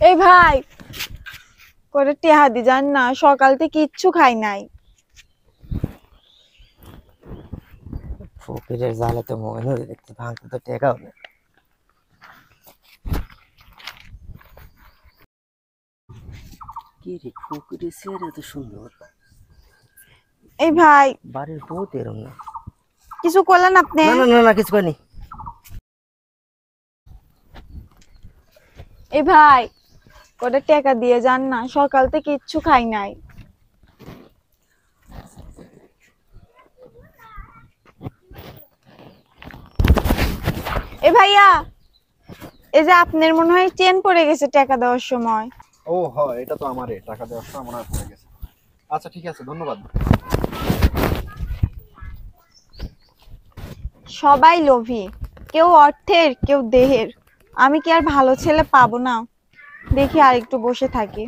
এই ভাই করে টেহা দি জান না, সকাল থেকে কিচ্ছু খাই নাই। ফকিরের জালে তো মনে দেখতে ভাঙতে তো টেকা হবে। কি রে ফকিরের চেহারা এত সুন্দর, এই ভাই বাড়ির বউ তো এরম না। কিছু করলেন আপনি? না না না না কিছু করিনি। এই ভাই করে টাকা দিয়ে যান না, সকাল থেকে কিচ্ছু খাই নাই। এ ভাইয়া, এই যে আপনার মনে হয় চেন পড়ে গেছে টাকা দেওয়ার সময়। ও হয়, এটা তো আমারই টাকা দেওয়ার সময় মনে হয় পড়ে গেছে। আচ্ছা ঠিক আছে, ধন্যবাদ। সবাই লোভী, কেউ অর্থের কেউ দেহের। আমি কি আর ভালো ছেলে পাবো না? দেখি আর একটু বসে থাকি।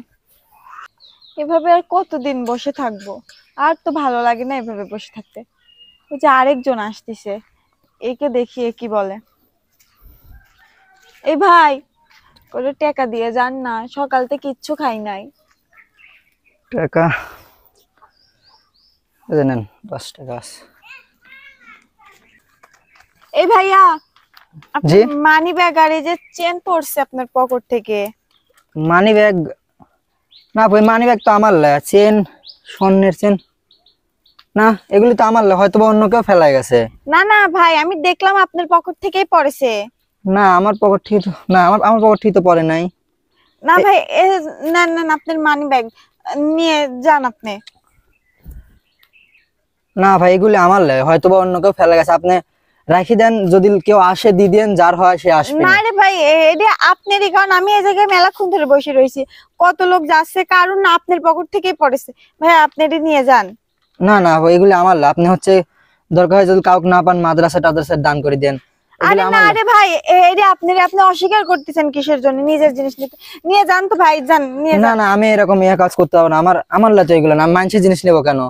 এভাবে আর কতদিন বসে থাকবো? আর তো ভালো লাগে না এভাবে বসে থাকতে। ওই যে আরেকজন আসতেছে, একে দেখি এ কি বলে। এই ভাই করে টাকা দিয়ে যান না, সকাল থেকে কিচ্ছু খাই নাই। টাকা নেন, 10 টাকা আছে। এই ভাইয়া, জি? মানি ব্যাগ আর এই যে চেন পড়ছে আপনার পকেট থেকে। Money bag? না ভাই, মানি ব্যাগ তো আমার লা, চেন স্বর্ণের চেন না, এগুলি তো আমার লা, হয়তো বা অন্য কেউ ফেলাই গেছে। না না ভাই, আমি দেখলাম আপনার পকেট থেকেই পড়েছে। না আমার পকেট ঠিক তো না, আমার পকেট ঠিক তো পড়ে নাই। না ভাই, না না না, আপনার মানি ব্যাগ নিয়ে যান আপনি। না ভাই, এগুলি আমার লাই, হয়তো বা অন্য কেউ ফেলে গেছে। আপনি রাখি দেন, যদি কেউ আসে দিয়ে দেন, যার হয় সে আসবে। না রে ভাই, এটা আপনারই, কারণ আমি এই জায়গায় মেলাক্ষণ ধরে বসে রয়েছি, কত লোক যাচ্ছে, কারণ না আপনার পকেট থেকেই পড়েছে। ভাই আপনি এটা নিয়ে যান। না না ভাই, এগুলি আমার লাই। আপনি হচ্ছে দরকার হয় যদি কাউকে না পান, মাদ্রাসা টাদ্রাসায় দান করে দেন। আরে না রে ভাই, এটা আপনি অস্বীকার করতেছেন কিসের জন্য? নিজের জিনিস নিতে নিয়ে যান তো ভাই, যান নিয়ে না যান। না, আমি এরকম কাজ করতে পারবো না। আমার লাই তো এগুলো না, আমি মানুষের জিনিস নেবো কেন?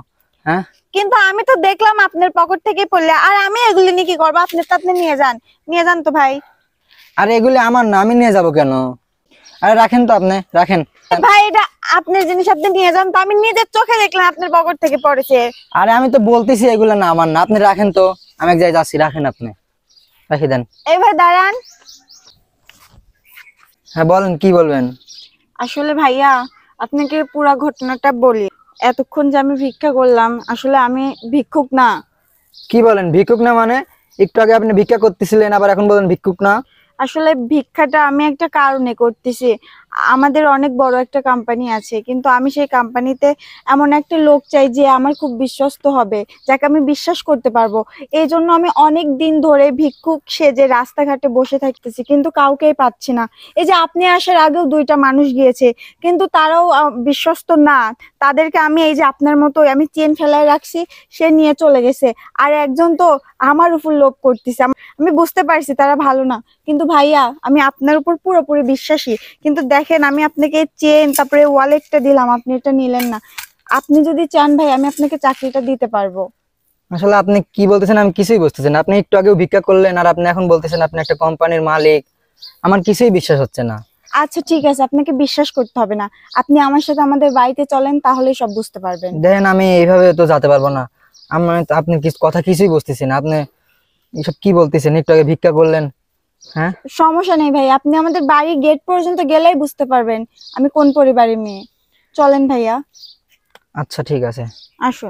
হ্যাঁ, কিন্তু আমি তো দেখলাম আপনার পকেট থেকেই পড়লে, আর আমি এগুলি নিয়ে কি করবো? আপনি তো আপনি নিয়ে যান, নিয়ে যান তো ভাই। আরে এগুলি আমার না, আমি নিয়ে যাবো কেন? আরে রাখেন তো, আপনি রাখেন। ভাই এটা আপনার জিনিস, আপনি নিয়ে যান তো, আমি নিজের চোখে দেখলাম আপনার পকেট থেকে পড়েছে। আরে আমি তো বলতেছি এগুলো না আমার না, আপনি রাখেন তো। আমি এক জায়গায় যাচ্ছি, রাখেন আপনি, রাখি দেন। এই ভাই দাঁড়ান। হ্যাঁ বলেন, কি বলবেন? আসলে ভাইয়া, আপনাকে পুরো ঘটনাটা বলি। এতক্ষণ যে আমি ভিক্ষা করলাম, আসলে আমি ভিক্ষুক না। কি বলেন ভিক্ষুক না মানে? একটু আগে আপনি ভিক্ষা করতেছিলেন, আবার এখন বলেন ভিক্ষুক না? আসলে ভিক্ষাটা আমি একটা কারণে করতেছি। আমাদের অনেক বড় একটা কোম্পানি আছে, কিন্তু আমি সেই কোম্পানিতে এমন একটা লোক চাই যে আমার খুব বিশ্বস্ত হবে, যাকে আমি বিশ্বাস করতে পারবো। এই জন্য আমি অনেক দিন ধরে ভিক্ষুক সেজে রাস্তাঘাটে বসে থাকতেছি, কিন্তু কাউকেই পাচ্ছি না। এই যে আপনি আসার আগেও দুইটা মানুষ গিয়েছে, কিন্তু তারাও বিশ্বস্ত না। তাদেরকে আমি এই যে আপনার মতো আমি চেন ফেলায় রাখছি, সে নিয়ে চলে গেছে। আর একজন তো আমার উপর লোভ করতেছে। আমি বুঝতে পারছি তারা ভালো না, কিন্তু ভাইয়া আমি আপনার উপর পুরোপুরি বিশ্বাসী। কিন্তু দেখেন, আমি আপনাকে চেন তারপরে ওয়ালেটটা দিলাম, আপনি এটা নিলেন না। আপনি যদি চান ভাই, আমি আপনাকে চাকরিটা দিতে পারবো। আসলে আপনি কি বলতেছেন আমি কিছুই বুঝতেছেন না। আপনি একটু আগেও ভিক্ষা করলেন, আর আপনি এখন বলতেছেন আপনি একটা কোম্পানির মালিক। আমার কিছুই বিশ্বাস হচ্ছে না। আচ্ছা ঠিক আছে, আপনাকে বিশ্বাস করতে হবে না। আপনি আমার সাথে আমাদের বাড়িতে চলেন, তাহলেই সব বুঝতে পারবেন। দেখেন, আমি এইভাবে তো যেতে পারবো না। আপনি কথা কিছুই বুঝতেছেন না। আপনি এসব কি বলতেছেন? একটু আগে ভিক্ষা করলেন। হ্যাঁ, সমস্যা নেই ভাই, আপনি আমাদের বাড়ির গেট পর্যন্ত গেলেই বুঝতে পারবেন আমি কোন পরিবারের মেয়ে। চলেন ভাইয়া। আচ্ছা ঠিক আছে। আসুন।